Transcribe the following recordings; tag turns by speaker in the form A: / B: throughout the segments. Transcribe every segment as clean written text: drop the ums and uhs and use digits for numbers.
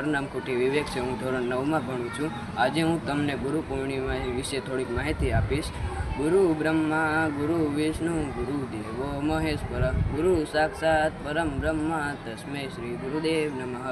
A: મારું નામ કુટી વિવેક છે। હું ધોરણ 9માં ભણું છું। આજે હું તમને ગુરુ પૂર્ણિમા વિશે થોડીક માહિતી આપીશ। ગુરુ બ્રહ્મા ગુરુ વિષ્ણુ ગુરુ દેવો મહેશ્વર ગુરુ સાક્ષાત પરમ બ્રહ્મા તસ્मै શ્રી ગુરુદેવ નમઃ।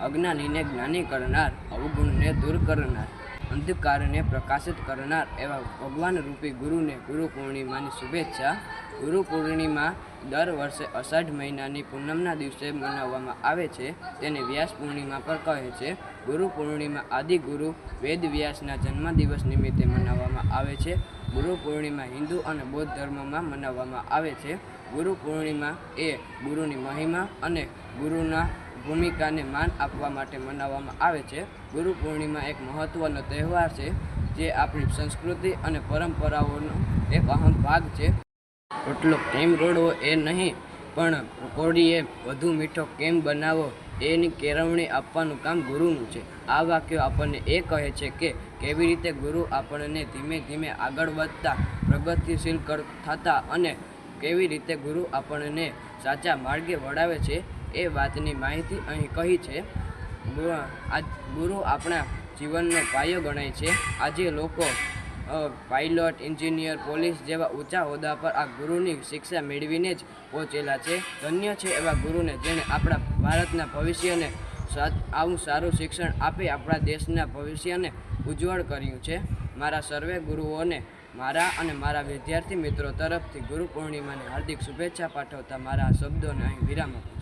A: અજ્ઞાનીને જ્ઞાની કરનાર, અવગુણને દૂર કરનાર, અંધકારને પ્રકાશિત કરનાર એવા ભગવાન રૂપી ગુરુને ગુરુ પૂર્ણિમાની શુભેચ્છા। ગુરુ પૂર્ણિમા દર વર્ષે અષાઢ મહિનાની પૂનમના દિવસે મનાવવામાં આવે છે। તેને વ્યાસ પૂર્ણિમા પણ કહે છે। ગુરુ પૂર્ણિમા આદિ ગુરુ વેદ વ્યાસના જન્મદિવસ નિમિત્તે મનાવવામાં આવે છે। ગુરુ પૂર્ણિમા હિન્દુ અને બૌદ્ધ ધર્મમાં મનાવવામાં આવે છે। ગુરુ પૂર્ણિમા એ ગુરુની મહિમા અને ગુરુના ભૂમિકાને માન આપવા માટે મનાવવામાં આવે છે। ગુરુ પૂર્ણિમા એક મહત્વનો તહેવાર છે જે આપણી સંસ્કૃતિ અને પરંપરાઓનો એક અહમ ભાગ છે। રોટલો કેમ રોડવો એ નહીં, પણ કોળીએ વધુ મીઠો કેમ બનાવવો એની કેળવણી આપવાનું કામ ગુરુનું છે। આ વાક્યો આપણને એ કહે છે કે કેવી રીતે ગુરુ આપણને ધીમે ધીમે આગળ વધતા, પ્રગતિશીલ થતા અને કેવી રીતે ગુરુ આપણને સાચા માર્ગે વળાવે છે એ વાતની માહિતી અહીં કહી છે। ગુરુ આપણા જીવનનો પાયો ગણાય છે। આજે લોકો પાયલોટ, એન્જિનિયર, પોલીસ જેવા ઊંચા હોદ્દા પર આ ગુરુની શિક્ષા મેળવીને જ પહોંચેલા છે। ધન્ય છે એવા ગુરુને જેણે આપણા ભારતના ભવિષ્યને આવું સારું શિક્ષણ આપી આપણા દેશના ભવિષ્યને ઉજ્જવળ કર્યું છે। મારા સર્વે ગુરુઓને મારા અને મારા વિદ્યાર્થી મિત્રો તરફથી ગુરુ પૂર્ણિમાની હાર્દિક શુભેચ્છા પાઠવતા મારા શબ્દોને અહીં વિરામ આપું છું।